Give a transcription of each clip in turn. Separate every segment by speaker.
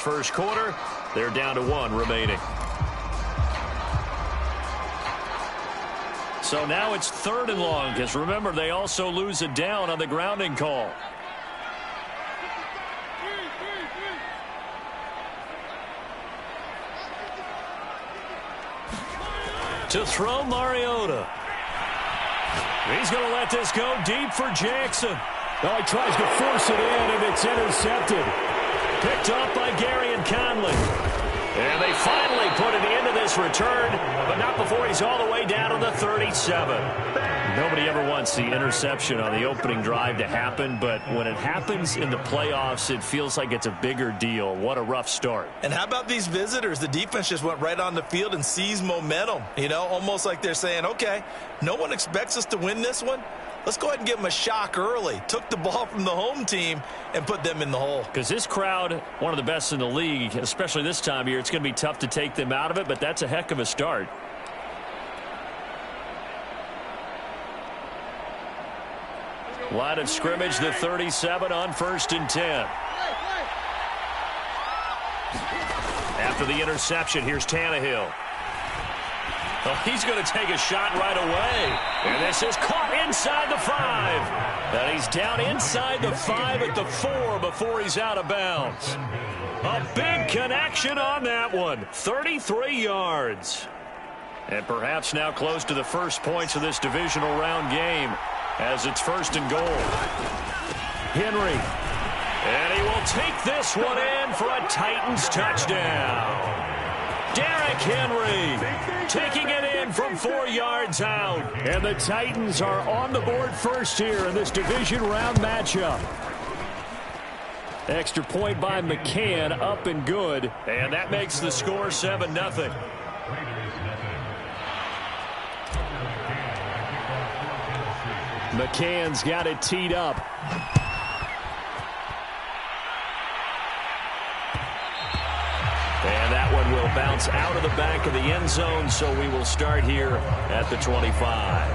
Speaker 1: first quarter. They're down to 1 remaining. So now it's 3rd and long, because remember, they also lose a down on the grounding call. To throw, Mariota. He's going to let this go deep for Jackson.
Speaker 2: Oh, he tries to force it in, and it's intercepted.
Speaker 1: Picked up by Gary and Conley. And they finally put an end to this return, but not before he's all the way down to the 37. Nobody ever wants the interception on the opening drive to happen, but when it happens in the playoffs, it feels like it's a bigger deal. What a rough start.
Speaker 3: And how about these visitors? The defense just went right on the field and seized momentum. You know, almost like they're saying, okay, no one expects us to win this one. Let's go ahead and give them a shock early. Took the ball from the home team and put them in the hole.
Speaker 1: Because this crowd, one of the best in the league, especially this time of year, it's going to be tough to take them out of it, but that's a heck of a start. Line of scrimmage, the 37 on 1st and 10. After the interception, here's Tannehill. Oh, he's going to take a shot right away. And this is caught inside the 5. And he's down inside the 5 at the 4 before he's out of bounds. A big connection on that one. 33 yards. And perhaps now close to the first points of this divisional round game as it's 1st and goal. Henry. And he will take this one in for a Titans touchdown. Derrick Henry taking it in from 4 yards out.
Speaker 2: And the Titans are on the board first here in this division round matchup.
Speaker 1: Extra point by McCann, up and good. And that makes the score 7-0.
Speaker 2: McCann's got it teed up.
Speaker 1: And that one will bounce out of the back of the end zone, so we will start here at the 25.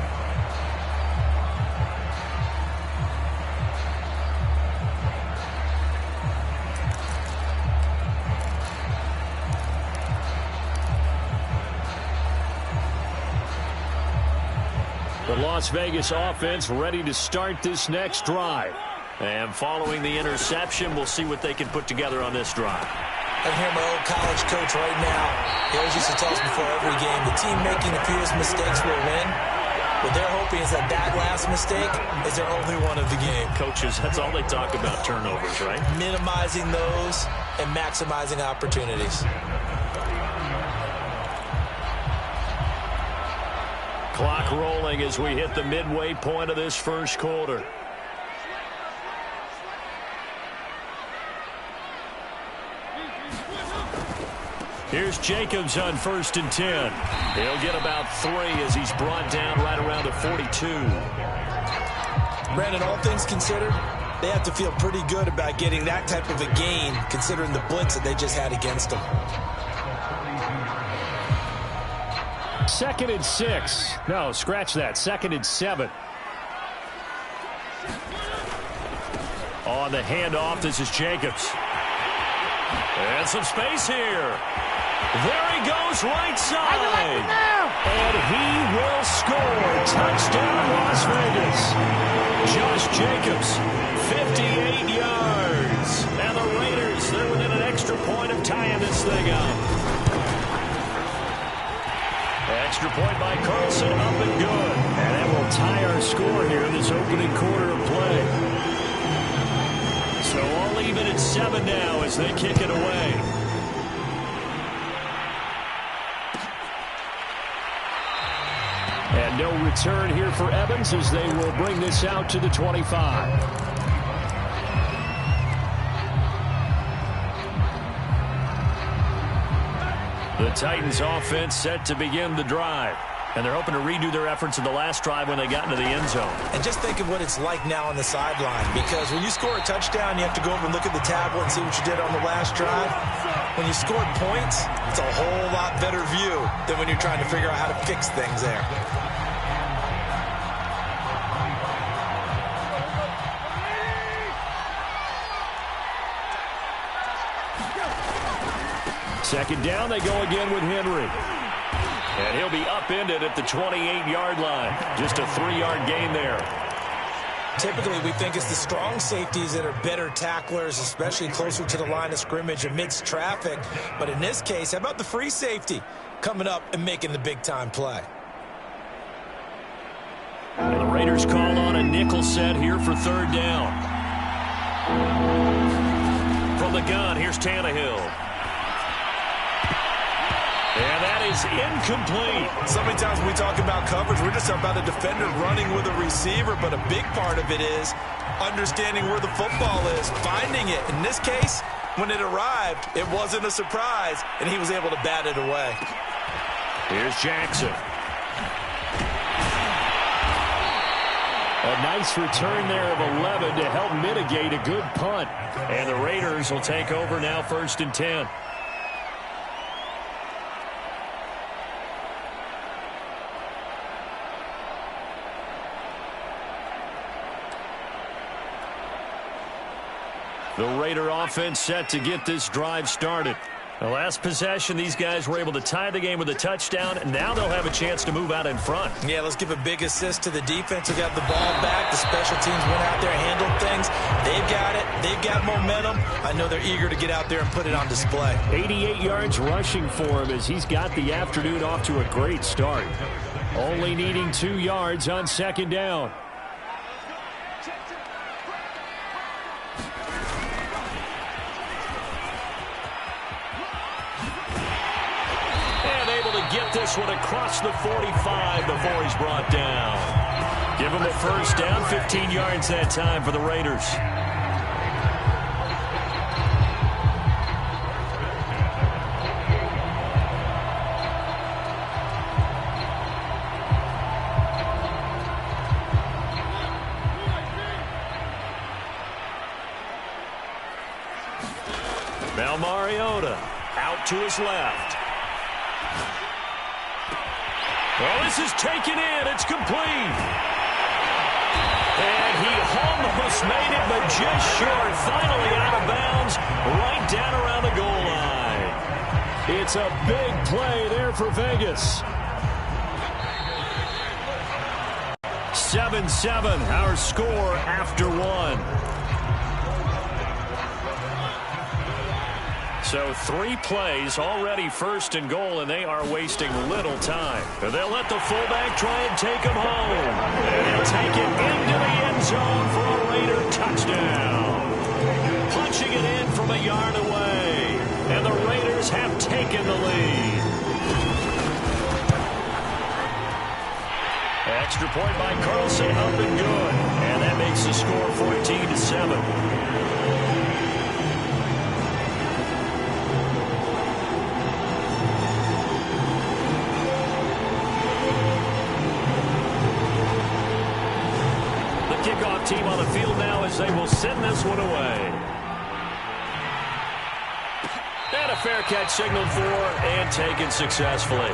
Speaker 1: The Las Vegas offense ready to start this next drive. And following the interception, we'll see what they can put together on this drive.
Speaker 3: I can hear my old college coach right now. He always used to tell us before every game, the team making the fewest mistakes will win. What they're hoping is that last mistake is their only one of the game.
Speaker 1: Coaches, that's all they talk about, turnovers, right?
Speaker 3: Minimizing those and maximizing opportunities.
Speaker 1: Clock rolling as we hit the midway point of this first quarter. Here's Jacobs on 1st and 10. He'll get about 3 as he's brought down right around the 42.
Speaker 3: Brandon, all things considered, they have to feel pretty good about getting that type of a gain considering the blitz that they just had against them.
Speaker 2: 2nd and 6. No, scratch that. 2nd and 7.
Speaker 1: On the handoff, this is Jacobs. And some space here. There he goes, right side. And he will score. Touchdown, Las Vegas. Josh Jacobs, 58 yards. And the Raiders, they're within an extra point of tying this thing up. Extra point by Carlson, up and good.
Speaker 2: And that will tie our score here in this opening quarter of play.
Speaker 1: So all even at 7 now as they kick it away.
Speaker 2: And no return here for Evans as they will bring this out to the 25.
Speaker 1: The Titans offense set to begin the drive. And they're hoping to redo their efforts in the last drive when they got into the end zone.
Speaker 3: And just think of what it's like now on the sideline. Because when you score a touchdown, you have to go over and look at the tablet and see what you did on the last drive. When you scored points, it's a whole lot better view than when you're trying to figure out how to fix things there.
Speaker 2: Second down, they go again with Henry. And he'll be upended at the 28-yard line. Just a 3-yard gain there.
Speaker 3: Typically, we think it's the strong safeties that are better tacklers, especially closer to the line of scrimmage amidst traffic. But in this case, how about the free safety coming up and making the big-time play?
Speaker 2: And the Raiders call on a nickel set here for third down. From the gun, here's Tannehill. And that is incomplete.
Speaker 3: So many times when we talk about coverage, we're just talking about a defender running with a receiver, but a big part of it is understanding where the football is, finding it. In this case, when it arrived, it wasn't a surprise, and he was able to bat it away.
Speaker 2: Here's Jackson. A nice return there of 11 to help mitigate a good punt. And the Raiders will take over now, 1st and 10. The Raider offense set to get this drive started. The last possession, these guys were able to tie the game with a touchdown, and now they'll have a chance to move out in front.
Speaker 3: Yeah, let's give a big assist to the defense who got the ball back. The special teams went out there and handled things. They've got it. They've got momentum. I know they're eager to get out there and put it on display.
Speaker 2: 88 yards rushing for him as he's got the afternoon off to a great start. Only needing 2 yards on second down. Get this one across the 45 before he's brought down. Give him a first down, 15 yards that time for the Raiders. Now Mariota out to his left. Well, this is taken in. It's complete. And he almost made it, but just short. Finally out of bounds, right down around the goal line. It's a big play there for Vegas. 7-7, our score after one. So 3 plays, already 1st and goal, and they are wasting little time. They'll let the fullback try and take him home. And he'll take it into the end zone for a Raider touchdown. Punching it in from a yard away. And the Raiders have taken the lead. Extra point by Carlson, up and good. And that makes the score 14-7. Kickoff team on the field now as they will send this one away. And a fair catch signaled for and taken successfully.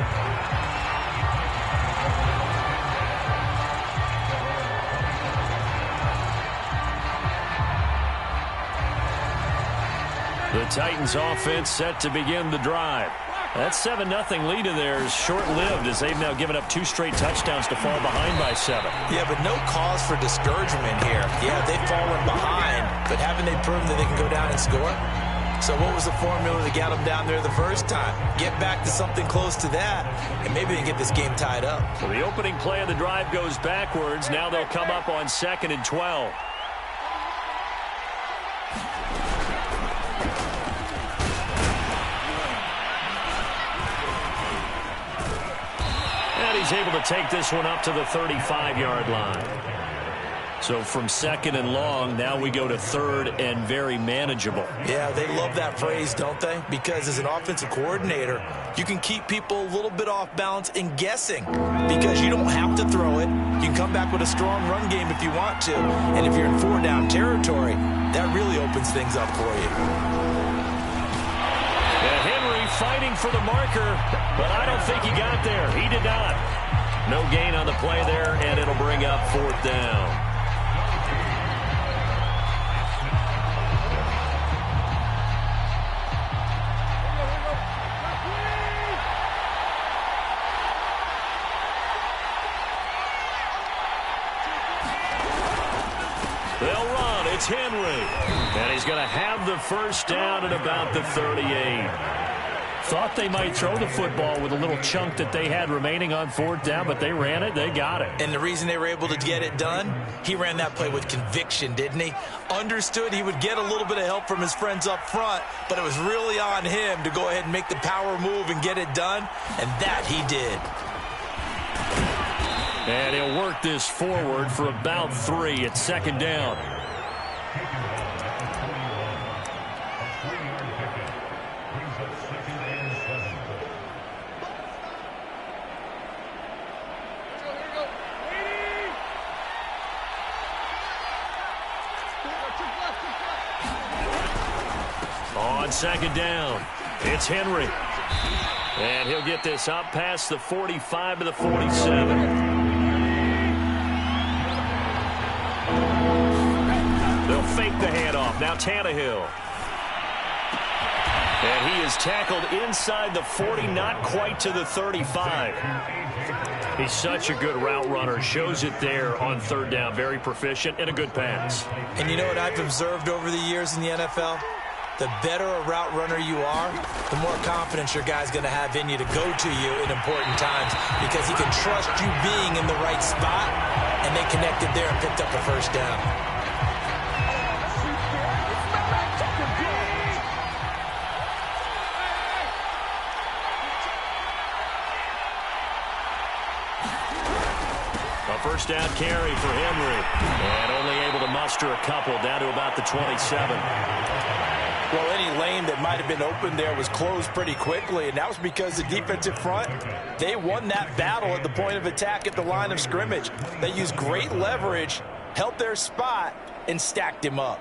Speaker 2: The Titans offense set to begin the drive. That 7-0 lead of theirs short-lived as they've now given up 2 straight touchdowns to fall behind by 7.
Speaker 3: Yeah, but no cause for discouragement here. Yeah, they've fallen behind, but haven't they proven that they can go down and score? So what was the formula that got them down there the first time? Get back to something close to that, and maybe they can get this game tied up.
Speaker 2: So the opening play of the drive goes backwards. Now they'll come up on 2nd and 12. He's able to take this one up to the 35-yard line. So from 2nd and long, now we go to 3rd and very manageable.
Speaker 3: Yeah, they love that phrase, don't they? Because as an offensive coordinator, you can keep people a little bit off balance and guessing because you don't have to throw it. You can come back with a strong run game if you want to. And if you're in 4-down territory, that really opens things up for you.
Speaker 2: Henry fighting for the marker, but I don't think he got there. He did not. No gain on the play there, and it'll bring up 4th down. It's Henry. And he's going to have the first down at about the 38. Thought they might throw the football with a little chunk that they had remaining on fourth down, but they ran it, they got it.
Speaker 3: And the reason they were able to get it done, he ran that play with conviction, didn't he? Understood he would get a little bit of help from his friends up front, but it was really on him to go ahead and make the power move and get it done, and that he did.
Speaker 2: And he'll work this forward for about 3. It's second down. On second down, it's Henry. And he'll get this up past the 45 to the 47. They'll fake the handoff. Now Tannehill. And he is tackled inside the 40, not quite to the 35. He's such a good route runner. Shows it there on third down. Very proficient and a good pass.
Speaker 3: And you know what I've observed over the years in the NFL? The better a route runner you are, the more confidence your guy's going to have in you to go to you in important times because he can trust you being in the right spot, and they connected there and picked up a first down.
Speaker 2: A first down carry for Henry, and only able to muster a couple down to about the 27.
Speaker 3: Well, any lane that might have been open there was closed pretty quickly, and that was because the defensive front, they won that battle at the point of attack at the line of scrimmage. They used great leverage, held their spot, and stacked him up.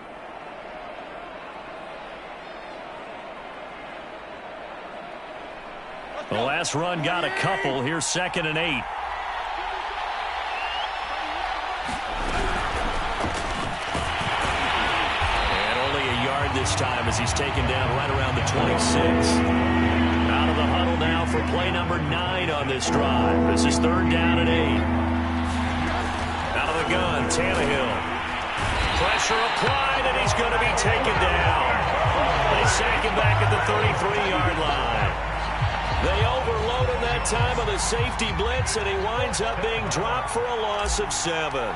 Speaker 2: The last run got a couple. Here's second and 8. This time as he's taken down right around the 26. Out of the huddle now for play number 9 on this drive. This is third down and 8. Out of the gun, Tannehill. Pressure applied, and he's going to be taken down. They sack him back at the 33-yard line. They overload him that time of the safety blitz, and he winds up being dropped for a loss of 7.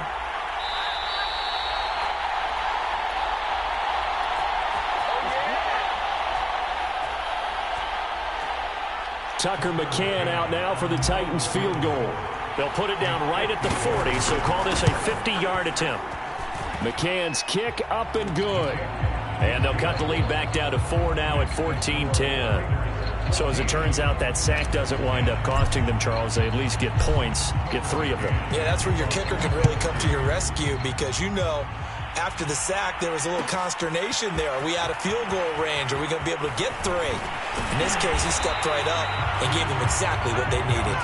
Speaker 2: Tucker McCann out now for the Titans field goal. They'll put it down right at the 40, so call this a 50-yard attempt. McCann's kick up and good. And they'll cut the lead back down to 4 now at 14-10. So as it turns out, that sack doesn't wind up costing them, Charles. They at least get points, get 3 of them.
Speaker 3: Yeah, that's where your kicker can really come to your rescue because, you know, after the sack, there was a little consternation there. Are we out of field goal range? Are we going to be able to get 3? In this case, he stepped right up and gave them exactly what they needed.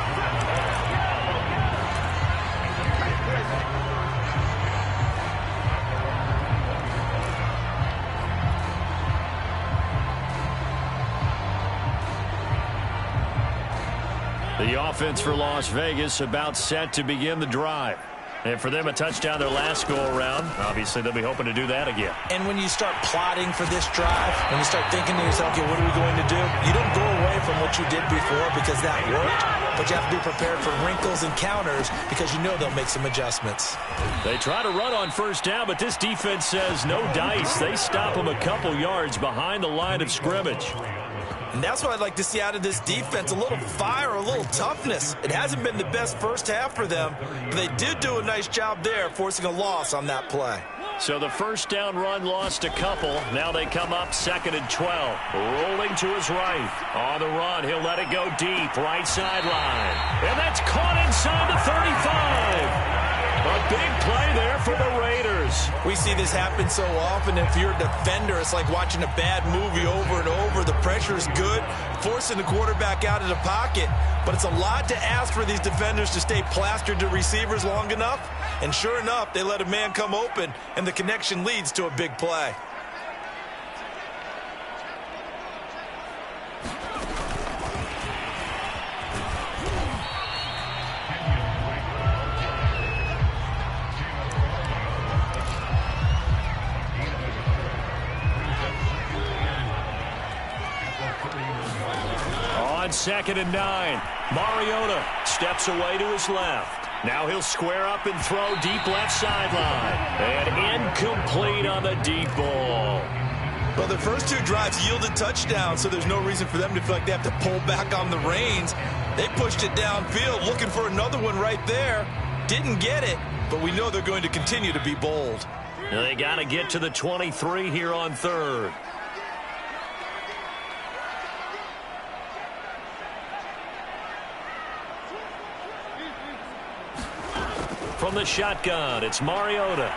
Speaker 2: The offense for Las Vegas about set to begin the drive. And for them, a touchdown their last go-around. Obviously, they'll be hoping to do that again.
Speaker 3: And when you start plotting for this drive, when you start thinking to yourself, okay, what are we going to do? You don't go away from what you did before because that worked, but you have to be prepared for wrinkles and counters because you know they'll make some adjustments.
Speaker 2: They try to run on first down, but this defense says no dice. They stop them a couple yards behind the line of scrimmage.
Speaker 3: And that's what I'd like to see out of this defense, a little fire, a little toughness. It hasn't been the best first half for them, but they did do a nice job there, forcing a loss on that play.
Speaker 2: So the first down run lost a couple. Now they come up second and 12. Rolling to his right. On the run, he'll let it go deep, right sideline. And that's caught inside the 35. A big play there for the Raiders.
Speaker 3: We see this happen so often. If you're a defender, it's like watching a bad movie over and over. The pressure is good, forcing the quarterback out of the pocket. But it's a lot to ask for these defenders to stay plastered to receivers long enough. And sure enough, they let a man come open, and the connection leads to a big play.
Speaker 2: On 2nd and 9, Mariota steps away to his left. Now he'll square up and throw deep left sideline. And incomplete on the deep ball.
Speaker 3: Well, the first 2 drives yielded touchdowns, so there's no reason for them to feel like they have to pull back on the reins. They pushed it downfield, looking for another one right there. Didn't get it, but we know they're going to continue to be bold.
Speaker 2: They got to get to the 23 here on 3rd. From the shotgun, it's Mariota.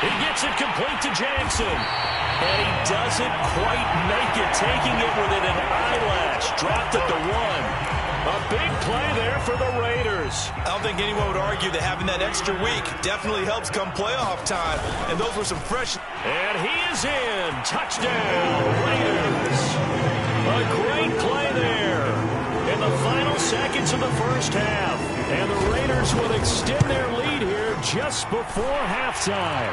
Speaker 2: He gets it complete to Jackson. And he doesn't quite make it, taking it within an eyelash. Dropped at the 1. A big play there for the Raiders.
Speaker 3: I don't think anyone would argue that having that extra week definitely helps come playoff time. And those were some fresh...
Speaker 2: And he is in. Touchdown, Raiders. A great play there in the final seconds of the first half. And the Raiders will extend their lead here just before halftime.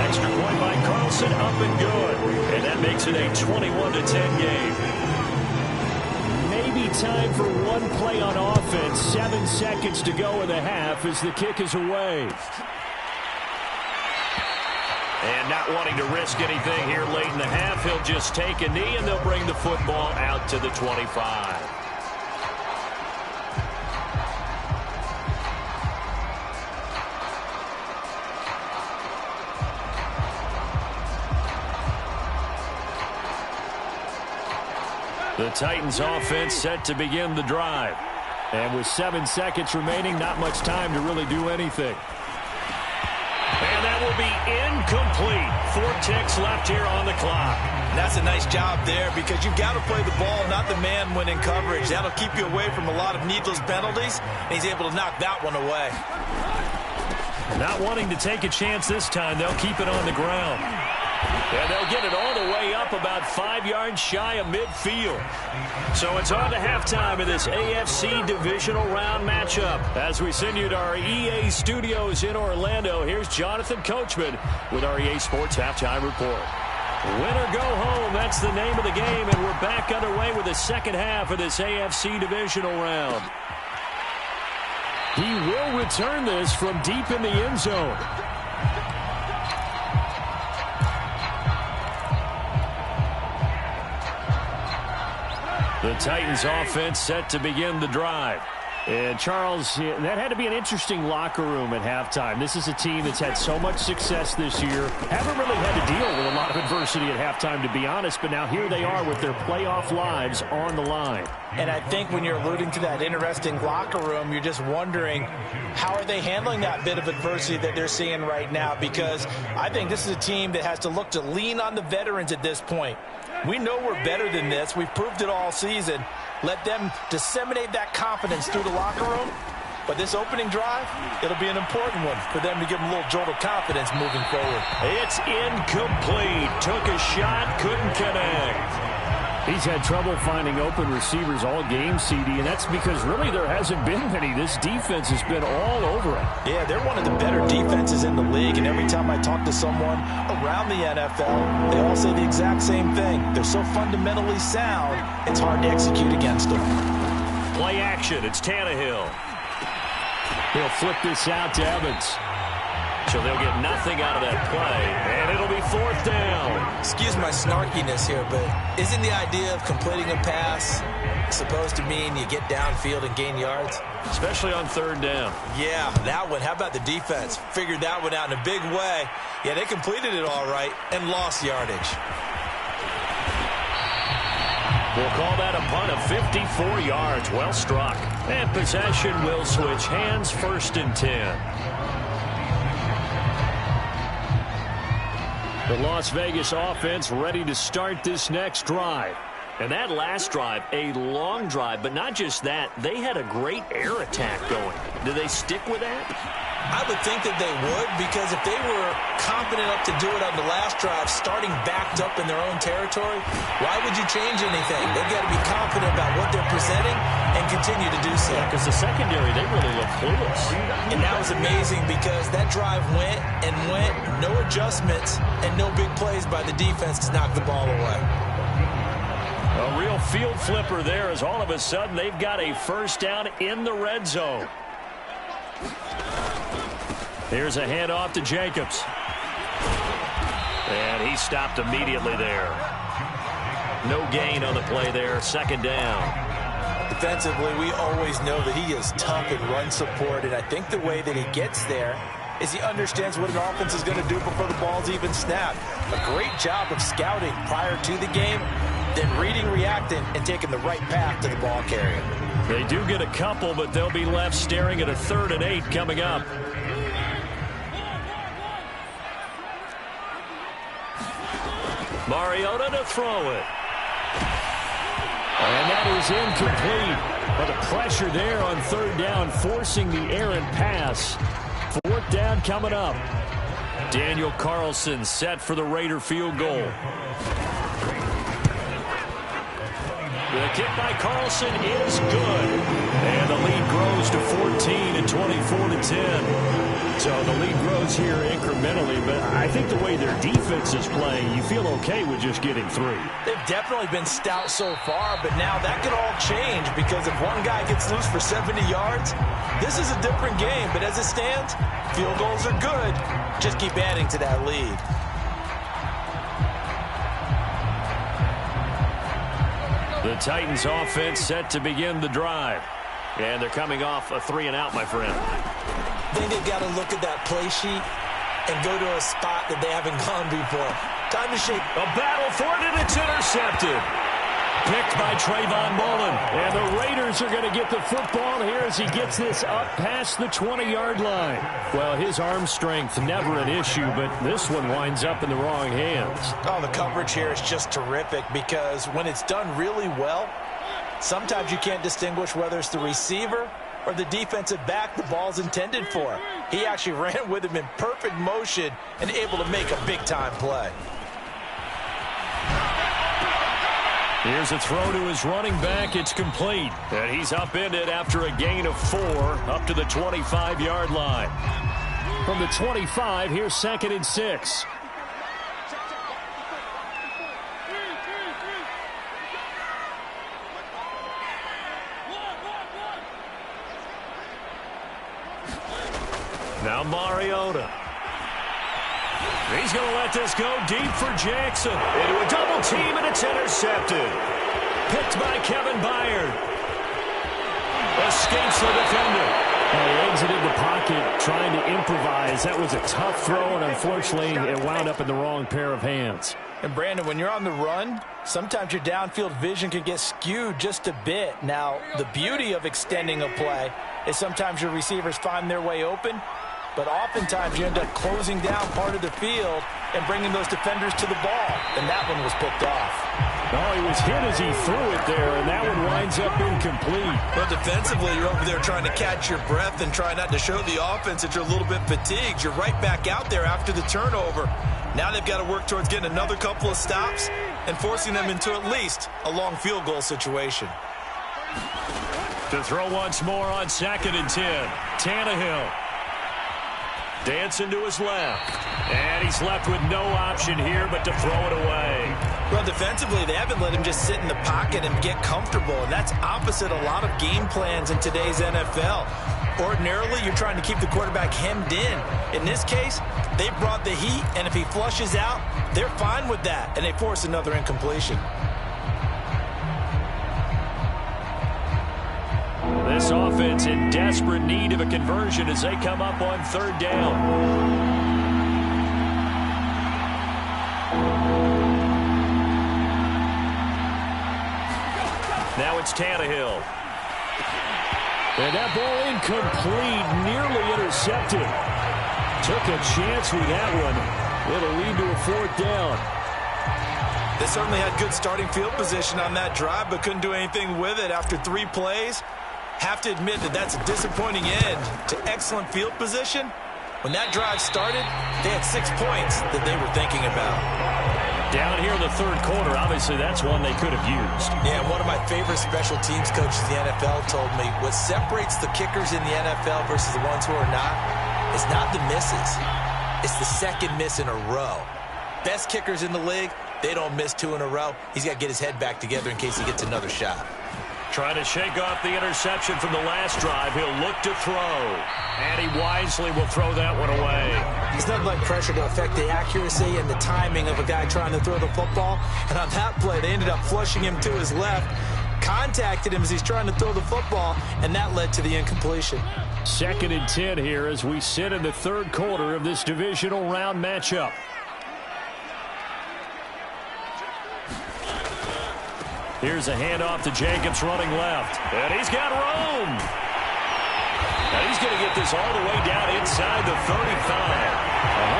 Speaker 2: Extra point by Carlson, up and good. And that makes it a 21-10 game. Maybe time for one play on offense. 7 seconds to go in the half as the kick is away. And not wanting to risk anything here late in the half, he'll just take a knee and they'll bring the football out to the 25. The Titans offense set to begin the drive. And with 7 seconds remaining, not much time to really do anything. And that will be incomplete. 4 ticks left here on the clock.
Speaker 3: That's a nice job there because you've got to play the ball, not the man when in coverage. That'll keep you away from a lot of needless penalties, and he's able to knock that one away.
Speaker 2: Not wanting to take a chance this time, they'll keep it on the ground. And they'll get it all the way up about 5 yards shy of midfield. So it's on to halftime in this AFC divisional round matchup. As we send you to our EA studios in Orlando, here's Jonathan Coachman with our EA Sports Halftime Report. Win or go home, that's the name of the game, and we're back underway with the second half of this AFC divisional round. He will return this from deep in the end zone. The Titans offense set to begin the drive. And Charles, that had to be an interesting locker room at halftime. This is a team that's had so much success this year. Haven't really had to deal with a lot of adversity at halftime, to be honest. But now here they are with their playoff lives on the line.
Speaker 4: And I think when you're alluding to that interesting locker room, you're just wondering how are they handling that bit of adversity that they're seeing right now? Because I think this is a team that has to look to lean on the veterans at this point. We know we're better than this. We've proved it all season. Let them disseminate that confidence through the locker room. But this opening drive, it'll be an important one for them to give them a little jolt of confidence moving forward.
Speaker 2: It's incomplete. Took a shot, couldn't connect. He's had trouble finding open receivers all game, CD, and that's because really there hasn't been many. This defense has been all over it.
Speaker 4: Yeah, they're one of the better defenses in the league, and every time I talk to someone around the NFL, they all say the exact same thing. They're so fundamentally sound, it's hard to execute against them.
Speaker 2: Play action, it's Tannehill. He'll flip this out to Evans. So they'll get nothing out of that play, and it'll be 4th down.
Speaker 4: Excuse my snarkiness here, but isn't the idea of completing a pass supposed to mean you get downfield and gain yards?
Speaker 2: Especially on 3rd down.
Speaker 3: Yeah, that one. How about the defense? Figured that one out in a big way. Yeah, they completed it all right and lost yardage.
Speaker 2: We'll call that a punt of 54 yards. Well struck. And possession will switch hands, 1st and 10. The Las Vegas offense ready to start this next drive. And that last drive, a long drive, but not just that. They had a great air attack going. Do they stick with that?
Speaker 4: I would think that they would, because if they were confident enough to do it on the last drive, starting backed up in their own territory, why would you change anything? They've got to be confident about what they're presenting and continue to do so.
Speaker 2: Yeah, because the secondary, they really look clueless.
Speaker 4: And that was amazing because that drive went and went, no adjustments and no big plays by the defense to knock the ball away.
Speaker 2: A real field flipper there, as all of a sudden they've got a first down in the red zone. Here's a handoff to Jacobs.
Speaker 1: And he stopped immediately there. No gain on the play there. Second down.
Speaker 4: Defensively, we always know that he is tough in run support, and I think the way that he gets there is he understands what an offense is going to do before the ball's even snapped. A great job of scouting prior to the game, then reading, reacting, and taking the right path to the ball carrier.
Speaker 2: They do get a couple, but they'll be left staring at a 3rd and 8 coming up.
Speaker 1: Mariota to throw it.
Speaker 2: And that is incomplete. But the pressure there on 3rd down, forcing the errant pass. 4th down coming up. Daniel Carlson set for the Raider field goal.
Speaker 1: The kick by Carlson is good. And the lead grows to 14 and 24-10.
Speaker 2: So the lead grows here incrementally, but I think the way their defense is playing, you feel okay with just getting 3.
Speaker 4: They've definitely been stout so far, but now that could all change because if one guy gets loose for 70 yards, this is a different game. But as it stands, field goals are good. Just keep adding to that lead.
Speaker 1: The Titans offense set to begin the drive. And they're coming off a 3-and-out, my friend.
Speaker 4: I think they've got to look at that play sheet and go to a spot that they haven't gone before. Time to shake.
Speaker 1: A battle for it, and it's intercepted.
Speaker 2: Picked by Trayvon Mullen. And the Raiders are going to get the football here as he gets this up past the 20-yard line. Well, his arm strength, never an issue, but this one winds up in the wrong hands.
Speaker 4: Oh, the coverage here is just terrific because when it's done really well, sometimes you can't distinguish whether it's the receiver or the defensive back the ball's intended for. He actually ran with him in perfect motion and able to make a big-time play.
Speaker 2: Here's a throw to his running back. It's complete.
Speaker 1: And he's upended after a gain of 4 up to the 25-yard line.
Speaker 2: From the 25, here's 2nd and 6.
Speaker 1: Now Mariota. He's going to let this go deep for Jackson. Into a double team, and it's intercepted. Picked by Kevin Byard. Escapes the defender.
Speaker 2: He exited the pocket trying to improvise. That was a tough throw, and unfortunately, it wound up in the wrong pair of hands.
Speaker 4: And, Brandon, when you're on the run, sometimes your downfield vision can get skewed just a bit. Now, the beauty of extending a play is sometimes your receivers find their way open, but oftentimes you end up closing down part of the field and bringing those defenders to the ball, and that one was picked off.
Speaker 2: Oh, he was hit as he threw it there, and that one winds up incomplete.
Speaker 3: But defensively, you're over there trying to catch your breath and try not to show the offense that you're a little bit fatigued. You're right back out there after the turnover. Now they've got to work towards getting another couple of stops and forcing them into at least a long field goal situation.
Speaker 1: To throw once more on 2nd and 10. Tannehill. Dancing to his left. And he's left with no option here but to throw it away.
Speaker 4: Well, defensively, they haven't let him just sit in the pocket and get comfortable, and that's opposite a lot of game plans in today's NFL. Ordinarily, you're trying to keep the quarterback hemmed in. In this case, they brought the heat, and if he flushes out, they're fine with that, and they force another incompletion.
Speaker 1: This offense in desperate need of a conversion as they come up on 3rd down. Now it's Tannehill.
Speaker 2: And that ball incomplete, nearly intercepted. Took a chance with that one. It'll lead to a 4th down.
Speaker 3: They certainly had good starting field position on that drive, but couldn't do anything with it after 3 plays. Have to admit that that's a disappointing end to excellent field position. When that drive started, they had 6 points that they were thinking about.
Speaker 2: Down here in the third quarter, obviously that's one they could have used.
Speaker 3: Yeah, one of my favorite special teams coaches in the NFL told me what separates the kickers in the NFL versus the ones who are not is not the misses. It's the second miss in a row. Best kickers in the league, they don't miss 2 in a row. He's got to get his head back together in case he gets another shot.
Speaker 2: Trying to shake off the interception from the last drive. He'll look to throw. And he wisely will throw that one away.
Speaker 4: There's nothing like pressure to affect the accuracy and the timing of a guy trying to throw the football. And on that play, they ended up flushing him to his left, contacted him as he's trying to throw the football, and that led to the incompletion.
Speaker 2: 2nd and 10 here as we sit in the third quarter of this divisional round matchup. Here's a handoff to Jacobs running left. And he's got room. And he's going to get this all the way down inside the 35.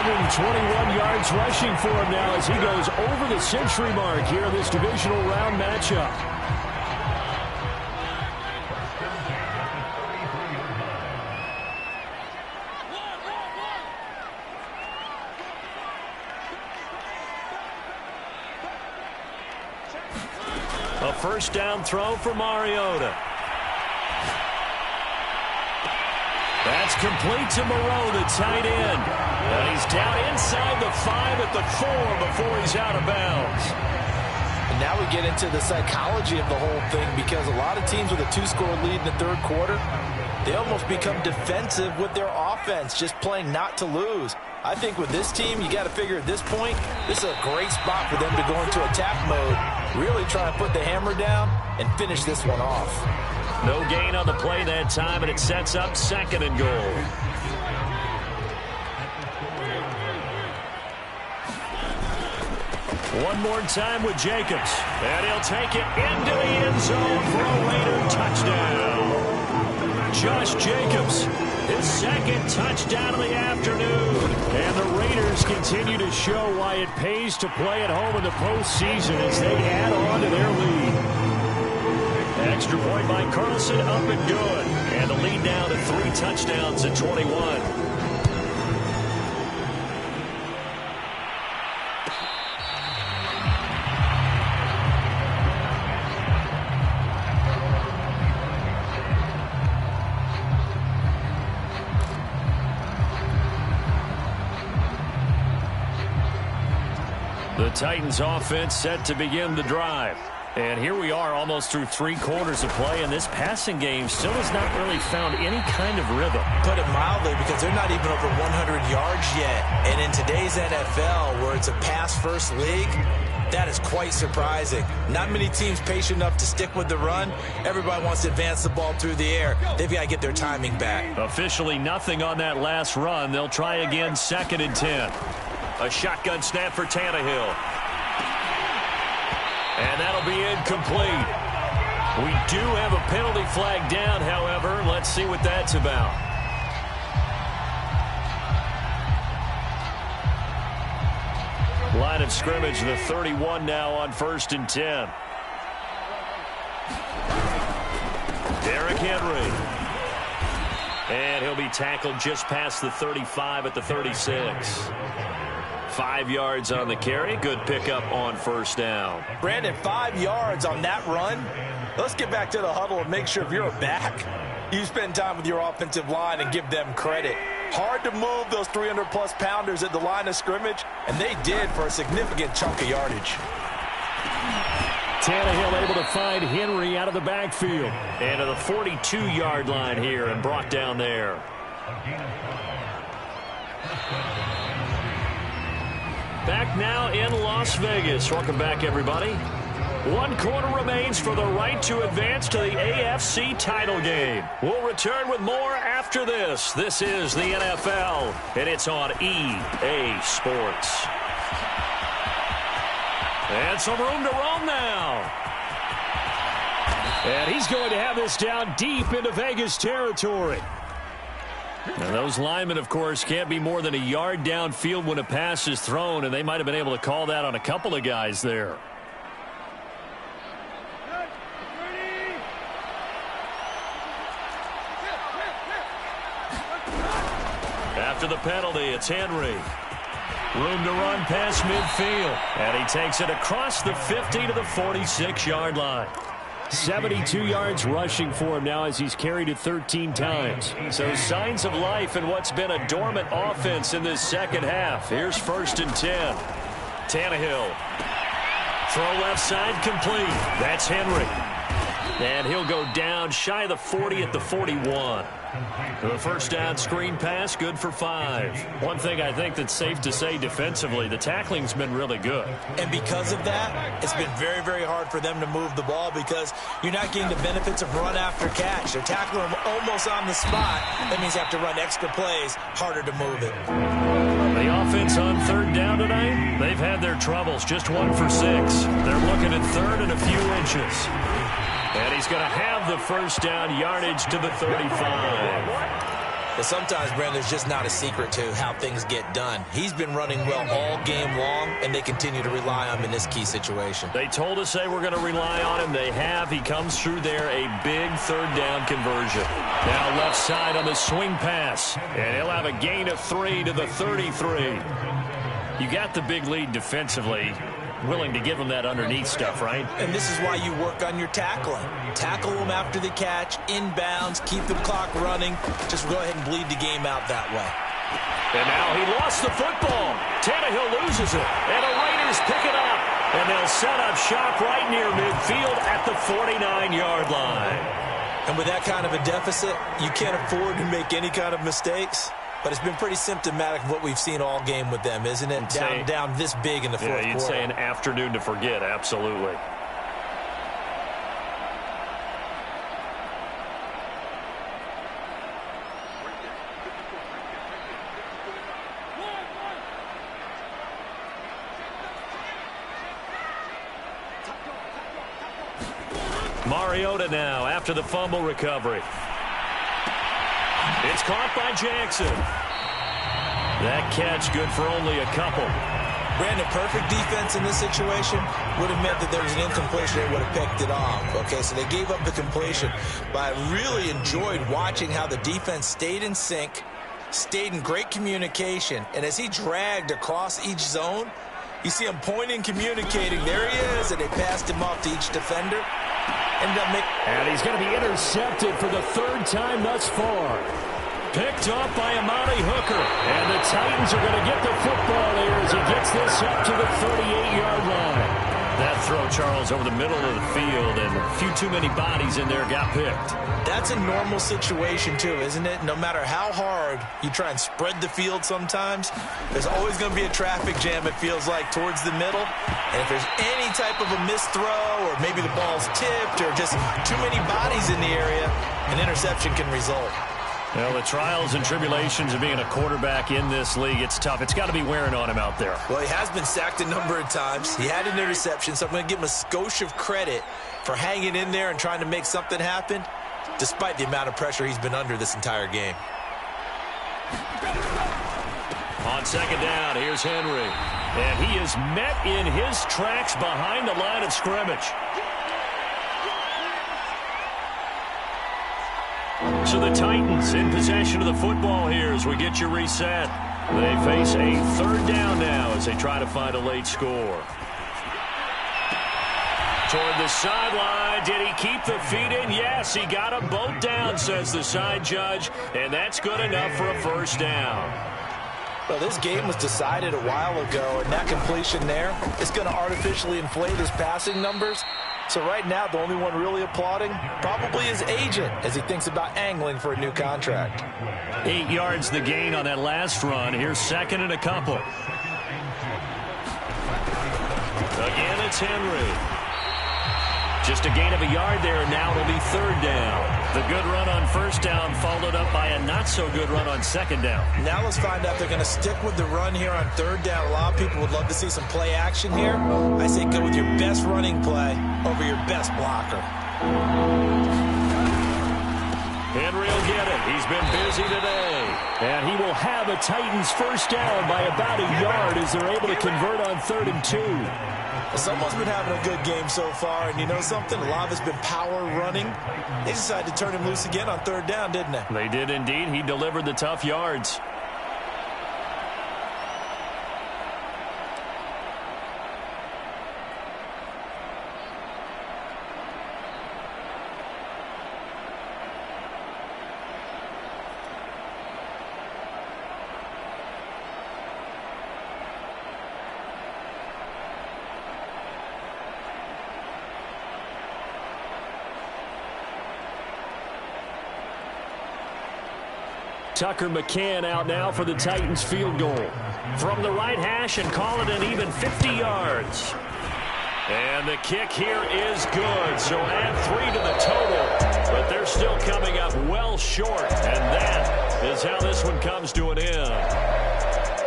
Speaker 2: 121 yards rushing for him now as he goes over the century mark here in this divisional round matchup. A first down throw for Mariota. That's complete to Moreau, the tight end. And he's down inside the 5 at the 4 before he's out of bounds.
Speaker 4: And now we get into the psychology of the whole thing, because a lot of teams with a 2-score lead in the third quarter, they almost become defensive with their offense, just playing not to lose. I think with this team, you got to figure at this point, this is a great spot for them to go into attack mode, really try to put the hammer down and finish this one off.
Speaker 2: No gain on the play that time, and it sets up 2nd and goal. One more time with Jacobs, and he'll take it into the end zone for a Raider touchdown. Josh Jacobs, his 2nd touchdown of the afternoon. And the Raiders continue to show why it pays to play at home in the postseason as they add on to their lead. Extra point by Carlson, up and good. And the lead now to 3 touchdowns at 21. The Titans offense set to begin the drive. And here we are almost through 3 quarters of play, and this passing game still has not really found any kind of rhythm.
Speaker 3: Put it mildly, because they're not even over 100 yards yet. And in today's NFL, where it's a pass-first league, that is quite surprising. Not many teams patient enough to stick with the run. Everybody wants to advance the ball through the air. They've got to get their timing back.
Speaker 2: Officially nothing on that last run. They'll try again 2nd and 10. A shotgun snap for Tannehill. And that'll be incomplete. We do have a penalty flag down, however. Let's see what that's about. Line of scrimmage, the 31 now on 1st and 10. Derrick Henry. And he'll be tackled just past the 35 at the 36. 5 yards on the carry. Good pickup on 1st down.
Speaker 4: Brandon, 5 yards on that run. Let's get back to the huddle and make sure if you're back, you spend time with your offensive line and give them credit. Hard to move those 300-plus pounders at the line of scrimmage, and they did for a significant chunk of yardage.
Speaker 2: Tannehill able to find Henry out of the backfield. And to the 42-yard line here and brought down there. Back now in Las Vegas. Welcome back, everybody. 1 quarter remains for the right to advance to the AFC title game. We'll return with more after this. This is the NFL, and it's on EA Sports. And some room to roam now. And he's going to have this down deep into Vegas territory. And those linemen, of course, can't be more than a yard downfield when a pass is thrown, and they might have been able to call that on a couple of guys there. after the penalty. It's Henry. Room to run past midfield. And he takes it across the 50 to the 46-yard line.
Speaker 1: 72 yards rushing for him now as he's carried it 13 times.
Speaker 2: So signs of life in what's been a dormant offense in this second half. Here's 1st and 10. Tannehill. Throw left side complete. That's Henry. And he'll go down shy of the 40 at the 41. The first down screen pass, good for 5. One thing I think that's safe to say defensively, the tackling's been really good.
Speaker 4: And because of that, it's been very, very hard for them to move the ball because you're not getting the benefits of run after catch. They're tackling them almost on the spot. That means you have to run extra plays, harder to move it.
Speaker 2: The offense on 3rd down tonight, they've had their troubles, just 1 for 6. They're looking at 3rd and a few inches. And he's going to have the first down, yardage to the 35.
Speaker 4: But sometimes, Brandon, there's just not a secret to how things get done. He's been running well all game long, and they continue to rely on him in this key situation.
Speaker 2: They told us they were going to rely on him. They have. He comes through there, a big 3rd down conversion. Now left side on the swing pass, and he'll have a gain of 3 to the 33. You got the big lead defensively. Willing to give them that underneath stuff, right?
Speaker 4: And this is why you work on your tackling. Tackle them after the catch, inbounds, keep the clock running. Just go ahead and bleed the game out that way.
Speaker 2: And now he lost the football. Tannehill loses it. And the Raiders pick it up. And they'll set up shop right near midfield at the 49-yard line.
Speaker 4: And with that kind of a deficit, you can't afford to make any kind of mistakes. But it's been pretty symptomatic of what we've seen all game with them, isn't it? Down this big in the fourth quarter.
Speaker 2: Yeah, you'd say an afternoon to forget, absolutely. Mariota now after the fumble recovery. It's caught by Jackson. That catch good for only a couple.
Speaker 4: Brandon, perfect defense in this situation would have meant that there was an incompletion. They would have picked it off. Okay, so they gave up the completion. But I really enjoyed watching how the defense stayed in sync, stayed in great communication. And as he dragged across each zone, you see him pointing, communicating. There he is, and they passed him off to each defender.
Speaker 1: And he's going to be intercepted for the 3rd time thus far.
Speaker 2: Picked off by Amani Hooker. And the Titans are going to get the football here as he gets this up to the 38-yard line. That throw, Charles, over the middle of the field, and a few too many bodies in there got picked.
Speaker 4: That's a normal situation, too, isn't it? No matter how hard you try and spread the field sometimes, there's always going to be a traffic jam, it feels like, towards the middle. And if there's any type of a missed throw, or maybe the ball's tipped, or just too many bodies in the area, an interception can result.
Speaker 2: Well, the trials and tribulations of being a quarterback in this league, it's tough. It's got to be wearing on him out there.
Speaker 4: Well, he has been sacked a number of times. He had an interception, so I'm going to give him a skosh of credit for hanging in there and trying to make something happen, despite the amount of pressure he's been under this entire game.
Speaker 2: On 2nd down, here's Henry. And he is met in his tracks behind the line of scrimmage. So the Titans in possession of the football here as we get you reset. They face a 3rd down now as they try to find a late score. Toward the sideline. Did he keep the feet in? Yes, he got them both down, says the side judge. And that's good enough for a 1st down.
Speaker 4: Well, this game was decided a while ago, and that completion there is going to artificially inflate his passing numbers. So right now, the only one really applauding probably his agent as he thinks about angling for a new contract.
Speaker 2: 8 yards the gain on that last run. Here's 2nd and a couple. Again, it's Henry. Just a gain of a yard there, and now it'll be 3rd down. The good run on 1st down followed up by a not-so-good run on 2nd down.
Speaker 4: Now let's find out if they're going to stick with the run here on 3rd down. A lot of people would love to see some play action here. I say go with your best running play over your best blocker.
Speaker 2: Henry will get it. He's been busy today.
Speaker 1: And he will have a Titans 1st down by about a yard as they're able to convert on 3rd and 2.
Speaker 4: Well, someone's been having a good game so far, and you know something? A lot of it's been power running. They decided to turn him loose again on 3rd down, didn't they?
Speaker 2: They did indeed. He delivered the tough yards. Tucker McCann out now for the Titans field goal.
Speaker 1: From the right hash and call it an even 50 yards. And the kick here is good, so add 3 to the total. But they're still coming up well short, and that is how this one comes to an end.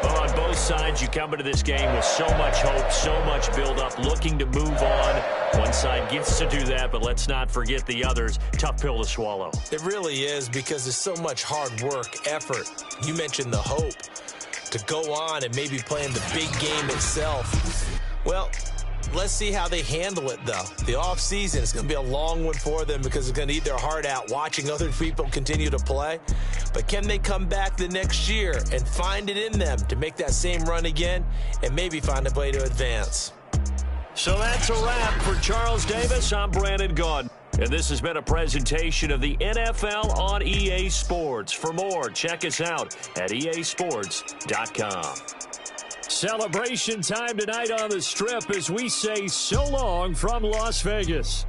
Speaker 1: Well, on both sides, you come into this game with so much hope, so much build-up, looking to move on. One side gets to do that, but let's not forget the others. Tough pill to swallow.
Speaker 3: It really is, because there's so much hard work, effort. You mentioned the hope to go on and maybe play in the big game itself. Well, let's see how they handle it, though. The offseason is going to be a long one for them because it's going to eat their heart out watching other people continue to play. But can they come back the next year and find it in them to make that same run again and maybe find a way to advance?
Speaker 1: So that's a wrap for Charles Davis. I'm Brandon Gaudin. And this has been a presentation of the NFL on EA Sports. For more, check us out at easports.com.
Speaker 2: Celebration time tonight on the Strip as we say so long from Las Vegas.